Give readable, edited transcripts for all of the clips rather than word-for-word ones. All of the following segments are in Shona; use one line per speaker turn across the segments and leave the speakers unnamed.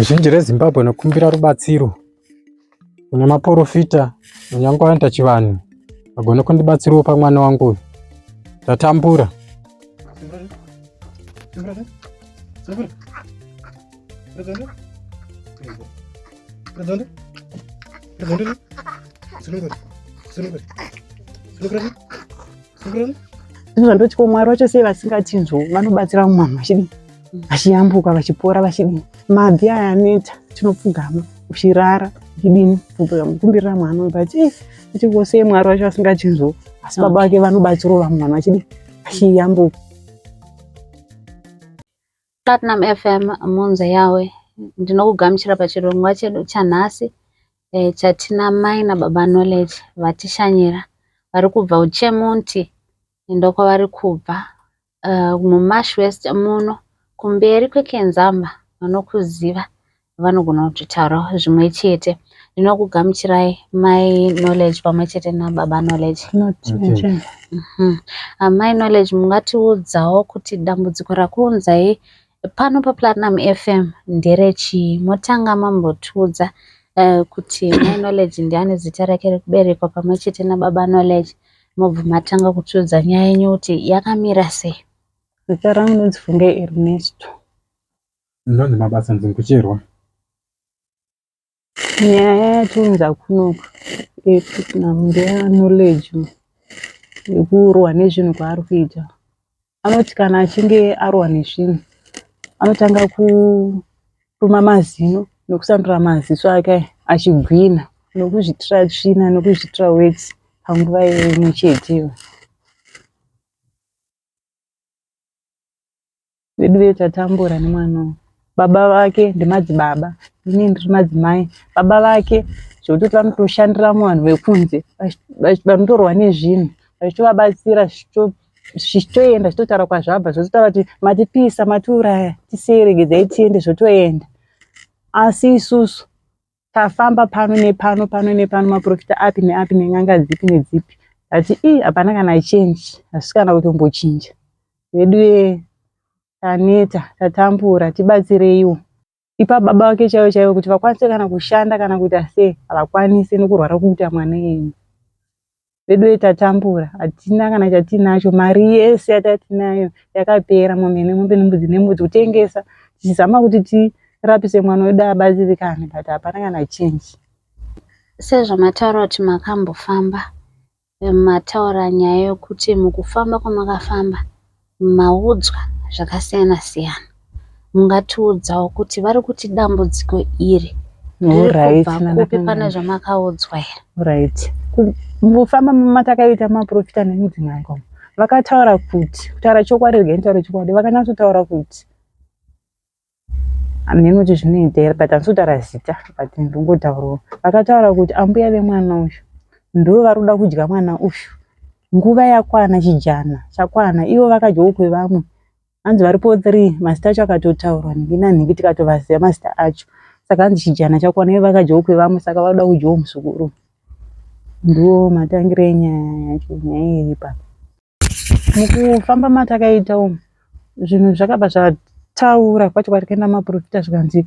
Zhinji reZimbabwe nokumbira rubatsiro kune maprofita nyangoenda chivanhu vagone kundibatsirawo pamwana wangu ndatambura.
Ndoti Mwari wacho sei vasingatinzwo vanobatsira mwana vachiyambuka vachipora vachidini. Mabvi aya aneta tinopfugama uchirara uchidini kumbirira mwana bati sei Mwari wacho vasingatinzwo asi baba vake vanobatsirawo mwana vachidini vachiyambuka.
Platinum FM munze yawe ndinokugamuchira pachirongwa chedu chanhasi chatina mai nababa knowledge vatishanyira vari kubva uChemonti ndokwavari kubva muMash West muno kumberi kweKenzamba vanokuziva vanogona kutaurawo zvimwe chete. Ndinokugamuchirai mai knowledge pamwe chete nababa knowledge. Mai knowledge mungatiudzawo kuti dambudziko rakuunzai pano paPlatinum FM nderechii? Motanga mambotiudza kuti mai knowledge ndiani zita rake rekuberekwa pamwe chete nababa knowledge mobva matanga kutiudza nyaya yenyu kuti yakamira sei.
Zita rangu ndinonzi Ernesto.
Ndinonzi Mabasa Nzingkucherwa.
Nyaya yatiunza kunoku ePlatinum ndeya knowledge yekurwa nezvinhu kwaari kuita. Anoti kana achinge arwa nezvinhu anotanga kuruma mazino nokusandura maziso ake achigwina nokuzvitira tsvina nokuzvitira weti panguva imwe cheteyo. Vedu vetatambura nemwana baba vake ndimadzibaba ini ndiri madzimai. Baba vake zvekuti vanotoshandira muvanhu vekunze vanotorwa nezvinhu vachivabatsira zvichitoenda zvichitotaura kwazvabva zvotaura kuti matipisa matiuraya tiseregedzai tiende zvotoenda. Asi isusu tafamba pano nepano pano nepano maprofita api neapi nenyanga dzipi nedzipi ati hapana kana chenji asi kana kutombochinja. Vedu taneta tatambura tibatsireiwo. Ipa baba vake chaivo chaivo kuti vakwanise kana kushanda kana kuita sei havakwanise nokurwara kuita mwana yenyu. Vedu tatambura hatina kana chatinacho. Mari yese yatatinayo yakapera mombe nembudzi nembudzi kutengesa tichizama kuti tirapise mwana wedu abatsirikane but hapana kana chenji.
Sezvamataura kuti makambofamba mataura nyaya yokuti mukufamba kwamakafamba maudzwa zvakasiyana siyana. Mungatiudzawo kuti vari kuti dambudziko iri ririkubva kupi pane zvamakaudzwa here?
Right. Mufamba matakaita maprofita nemudzimai vakataura kuti kutaura chokwadi regai nitaure chokwadi. Vakanatsotaura kuti hamene kuti zvinoita here but handisitaura zita but ndingotaurawo. Vakataura kuti ambuya vemwana uyu ndo vari kuda kudya mwana uyu. Nguva yakwana chijana chakwana ivo vakadyawo kwevamwe. Hanzi varipo 3 mazita acho akatotaurwa nhingi nanhingi tikatovaziva mazita acho. Saka hanzi chijana chakwana ivo vakadyawo kwevamwe saka varuda kudyawo muzukuru. Ndo matangire enyaya yacho nyaya iri pa. Mukufamba matakaitawo zvinhu zvakabva zvataura kwacho kwatikaenda maprofita zvikanzi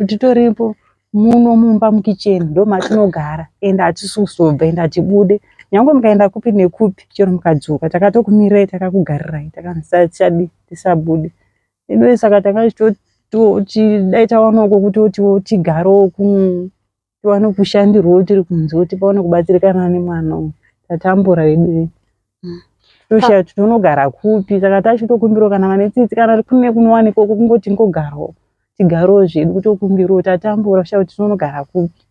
titoripo muno mumba mukicheni ndo matinogara ende hatisi kuzobva ende hatibude. Nyange mukaenda kupi nekupi chero mukadzoka takatokumirirai takakugarirai takanzi tisabude. Endo saka tanga tichidai tawanako kuti tigarewo tiwane kushandirwawo tiri kunze kuti paone kubatsirikana nemwana uyu. Tatambura vedu toshaya kuti tonogara kupi saka tachitokumbirawo kana vane tsitsi kana kune kunowanikwa kungoti ngogarawo tigarewo zvedu kutokumbirawo. Tatambura toshaya kuti tonogara kupi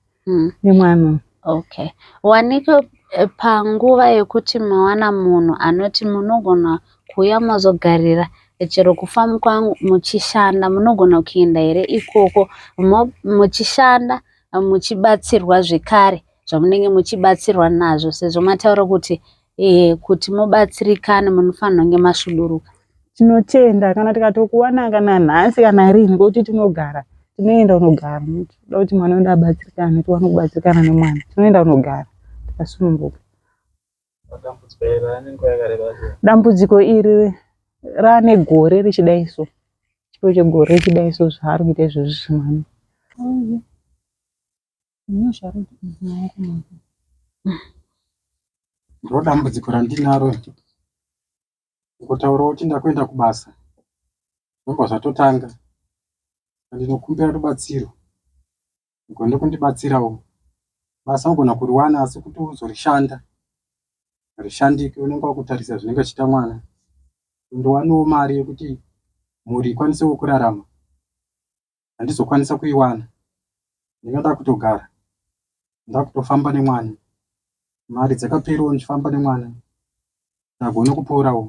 nemwana.
Okay. Waniko panguva yekuti mawana munhu anoti munogona kuuya mazogarira chero kufamba kwangu muchishanda munogona kuenda here ikoko muchishanda muchibatsirwa zvekare zvamunenge muchibatsirwa nazvo sezvo mataura kuti mubatsirikane munofanira kunge masvuduruka.
Tinotenda kana tikatokuwana kana nhasi kana rini ngokuti tinogara tinoenda unogara toda kuti mwana wedu abatsirikane tiwane kubatsirikana nemwana tinoenda unogara tikasununguka. Dambudziko iri rane gore richidai so chipo chegore chidai so zvaari kuita izvozvi mwana.
Ndo dambudziko randinaro ngotaura kuti ndakuenda kubasa zvombwa zvatotanga ndinokumbira rubatsiro ugonde kundibatsirawo basa ugona kuriwana asi kuti uzorishanda rishandike unenge wakutarisa zvinenge chiita mwana undowanawo mari yekuti mhuri ikwanise kurarama handizokwanisa kuiwana ndingada kutogara ndakutofamba nemwana mari dzakaperawo ndichifamba nemwana ndagone kuporawo.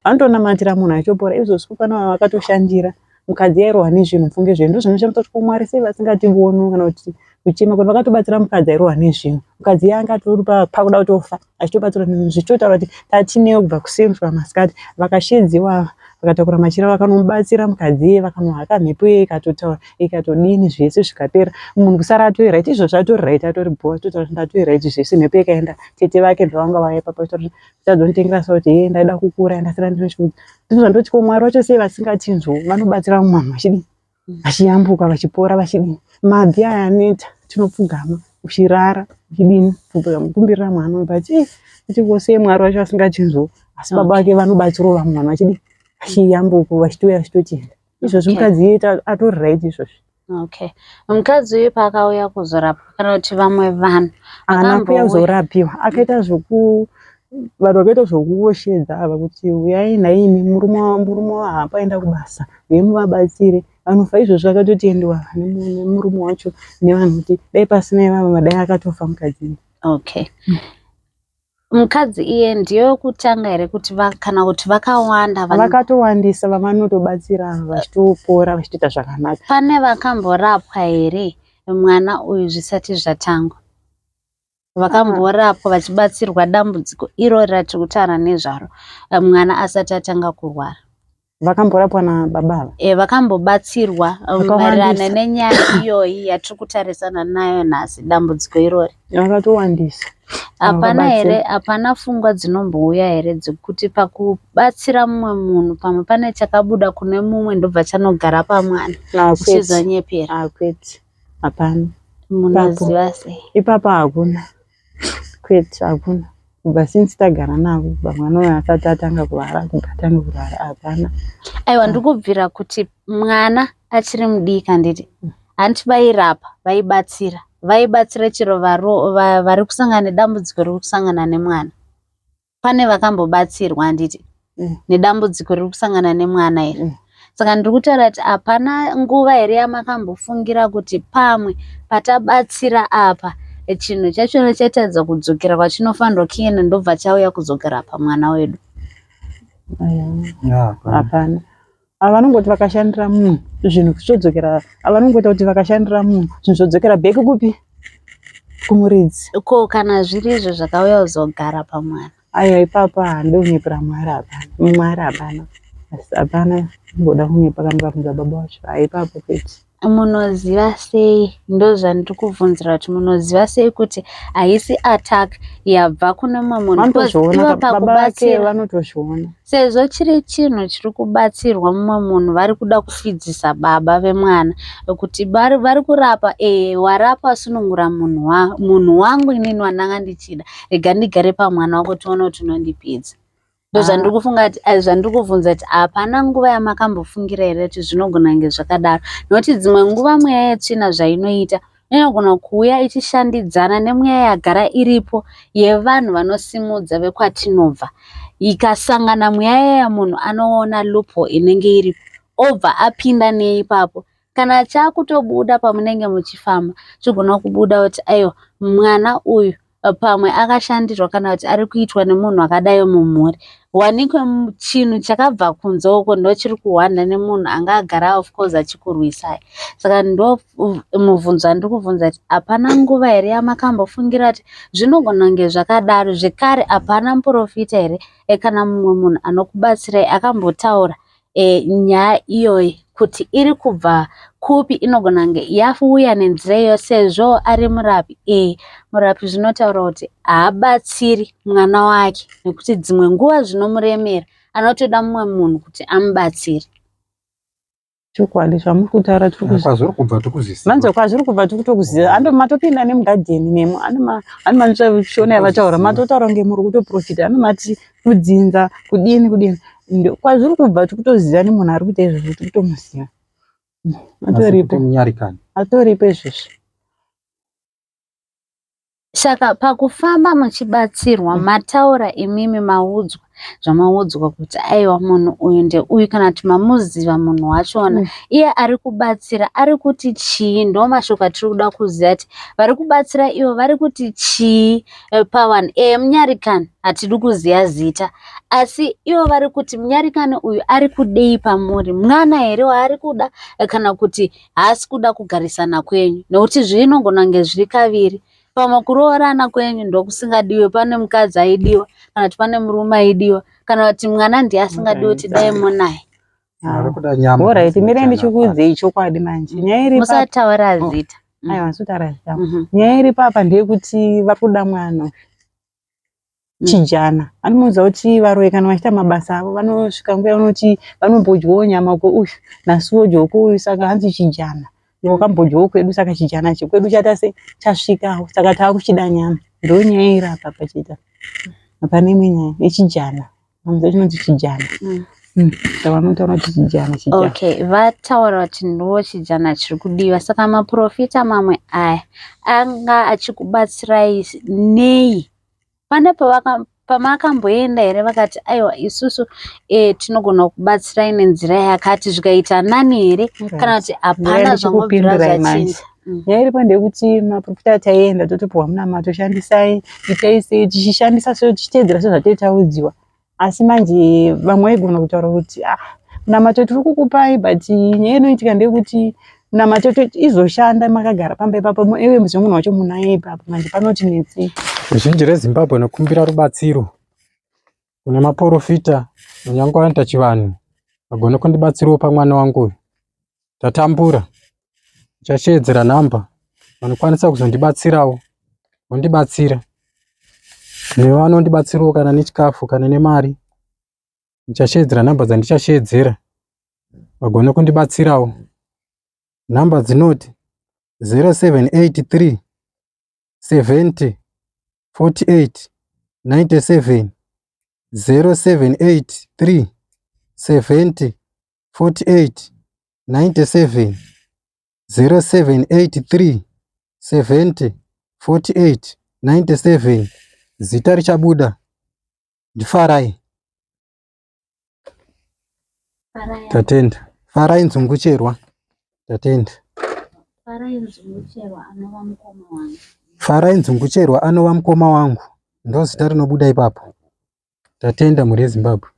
Anotonamatira munhu achopora izvozvo pana vakatoshandira mukadzi airohwa nezvinhu mupfunge zvenyu ndozvinoshamisa kuti Mwari sei vasingationi kana kuti kuchema kuti vakatobatsira mukadzi airohwa nezvinhu mukadzi yangatoripa pakuda kutofa achitobatsirwa nezvinhu zvichitotaura kuti tatinewo kubva kuseri masikati vakashedziwa vakatakura machira vakanomubatsira mukadzi vakanohaka mhepo ikatotaura ikatodini zvese zvikapera munhu kusara atori right izvozvo atori right atori bhuwa totaura kuti ndatori right zvese mhepo ikaenda tete vake ndovanga vaipa tadzonitengera sauti ndaida kukura ndasira ndinochikuti ndozvandoti ko Mwari wacho sei vasingatinzwo vanobatsira mumwe vachidini vachiyambuka vachipora vachidini mabvi aya aneta tinopfugama uchirara uchidini kumbirira mwana but kuti Mwari wacho asingatinzwo asi baba vake vanobatsirawo vamwe vanhu vachidini vachiyambuka vachitouya vachitochenda izvozvo mukadzi atori right izvozvo.
Okay. Mukadzi uyu paakauya kuzorapwa kana kuti vamwe vanhu
akauya kuzorapiwa akaita vanhu vakaita zvokuoshedza ava kuti uyai naimi murume haapaenda kubasa veimuvabatsire vanofa izvozvo akatotendewa nemurume wacho nevanhu kuti dai pasina ivava dai akatofa mukadzi.
Okay. Mukadzi iye ndiyo kutanga here kuti kana kuti vakawanda
vakatowandisa vavanotobatsira vachitopora vachitoita zvakanaka.
Pane vakamborapwa here mwana uyu zvisati zvatangwa? Vakamborapwa vachibatsirwa dambudziko irori ratiri kutaura nezvaro mwana asati atanga kurwara?
Vakamborapwa nababa
vakambobatsirwa maererano nenyaya iyoyi yatiri kutarisana nayo nhasi dambudziko irori?
Vakatowandisa.
Hapana here hapana pfungwa dzinombouya here dzekuti pakubatsira mumwe munhu pamwe pane chakabuda kune mumwe ndobva chanogara pamwana chizonyepera?
Akwete hapana.
Munoziva sei?
Ipapa hakuna kwete hakuna kubva since tagara navo mwana uyu asati atanga kurwara kubatanga kurwara hapana.
Aiwa ndikubvira kuti mwana achiri mudiki handiti handiti vairapa vaibatsira chero vari kusangana nedambudziko riri kusangana nemwana. Pane vakambobatsirwa handiti nedambudziko riri kusangana nemwana here. Saka ndiri kutaura kuti hapana nguva here yamakambofungira kuti pamwe patabatsira apa chinhu chachona chatadza kudzokera kwachinofanirwa kuenda ndobva chauya kudzokera pamwana wedu.
Hapana. Vanongoti vakashandira munhu zvinhu zvichidzokera vanongota kuti vakashandira munhu zvinhu zvodzokera bheki kupi kumuridzi.
Ko kana zviri izvo zvakauya kuzogara pamwana?
Aiwa ipapa handeunyepera Mwari hapana. Mwari hapana. Asi hapana ngoda kunyepa kana ukabvunza baba wacho haipapo kwete.
Munoziva sei ndozvandiri kubvunzira kuti munoziva sei kuti haisi attack yabva kune mumwe munhu?
Vanotozviona baba vake vanotozviona.
Sezvo chiri chinhu chiri kubatsirwa mumwe munhu vari kuda kufidzisa baba vemwana kuti vari kurapa warapa sunungura munhu wangu inini wandanga ndichida rega ndigare pamwana wako tione kuti unondipedza. Ndozvandiri kufunga kuti zvandiri kubvunza kuti hapana nguva yamakambofungira here kuti zvinogona kunge zvakadaro nokuti dzimwe nguva mweya yetsvina zvainoita inogona kuuya ichishandidzana nemweya yagara iripo yevanhu vanosimudza vekwatinobva ikasangana mweya yamunhu anoona lupo inenge iripo obva apinda neipapo kana chakutobuda pamunenge muchifamba chigona kubuda kuti aiwa mwana uyu pamwe akashandirwa kana kuti ari kuitwa nemunhu akadai mumhuri. Wanikwe chinhu chakabva kunze uko ndo chiri kuhwanda nemunhu anga agara of course achikurwisai. Saka ndo mubvunzo wandiri kubvunza kuti hapana nguva here yamakambofungira kuti zvinogona kunge zvakadaro zvekare hapana muprofita here kana mumwe munhu anokubatsirai akambotaura nyaya iyoyi kuti iri kubva kupi, inogona kunge yafuuya nenzira iyo sezvo ari murapi. Murapi zvinotaura kuti haabatsiri mwana wake nekuti dzimwe nguva zvinomuremera anotoda mumwe munhu kuti amubatsire.
Chokwadi zvamuri kutaura
kwazviri kubva tokuzisa.
Manzo kwazviri kubva tokuziva. Ando matopinda nemugadheni nemo anomanitsvaishona yavataura matotaura kunge muri kutoprofita anomati kudzinza kudini kwazviri kubva tokutoziva nemunhu ari kuita izvozvo tokutomuziva. Atoripo izvozvo.
Saka pakufamba muchibatsirwa mataura imimi maudzwa zvamaudzwa kuti aiwa munhu uyu ndeuyu kana kuti mamuziva munhu wachona iye ari kubatsira ari kuti chii. Ndo mashoko atiri kuda kuziva kuti vari kubatsira ivo vari kuti chii pavanhu. Munyarikani hatidi kuziva zita asi ivo vari kuti munyarikani uyu ari kudei pamuri, mwana here waari kuda kana kuti haasi kuda kugarisana kwenyu, nekuti zvinogona kunge zviri kaviri. Pamwe kuroorana kwenyu ndokusingadiwe, pane mukadzi aidiwa kana kuti pane murume aidiwa kana kuti mwana ndiye asingadiwe kuti dai munaye.
Alright, mire ndichikuudzei chokwadi manje. Nyaya iri
musataura zita.
Aiwa, musataura zita. Nyaya iri papa ndeyekuti vari kuda mwana chijana. Anomuudza kuti varoyi kana vachiita mabasa avo vanosvika nguva unoti vanombodyawo nyama kweuyu nasuwo dyo kweuyu, saka hanzi chijana. Wakambodyawo kwedu saka chijana chekwedu chatase chasvikawo saka taakuchida nyama. Ndo nyaya iri apa pachita. Hapana imwe nyaya yechijana. Mamza chinonzi chijana. Vanotaura kuti chijana.
Okay, vataura kuti ndo chijana chiri kudiwa. Saka maprofita mamwe aya anga achikubatsirai nei? Pane pamakamboenda here vakati aiwa isusu tinogona kubatsirai nenzira yakati zvikaita nani here kana kuti hapana zvangobvira zvachinja?
Nyaya iripo ndeyekuti maprofita taienda totopiwa munama toshandisai itaisei tichishandisa tichiteedzera sezvatataudziwa. Asi manje vamwe vaigona kutaura kuti munamato tiri kukupai but nyaya inoitika ndeyekuti munamato izoshanda makagara pamba ipapo iwe muzive munhu wacho munaye ipapo manje panoti netsei.
Ruzhinji reZimbabwe nokumbira rubatsiro kune maprofita kunyange vanoita chivanhu vagone kundibatsirawo pamwana wangu uyu. Tatambura ndichasheedzera nhamba vanokwanisa kuzondibatsirawo vondibatsira. Nevanondibatsirawo kana nechikafu kana nemari. Ndichasheedzera nhamba dzandichasheedzera vagone kundibatsirawo. Nhamba dzinoti 0783 70 48 97 0783 70 48 97 0783 70 48 97. Zita richabuda ndiFarai. Tatenda. Farai Nzungucherwa. Tatenda.
Farai Nzungucherwa anova mukoma wangu.
Farai Nzungucherwa anova mukoma wangu. Ndo zita rinobuda ipapo. Tatenda muri Zimbabwe.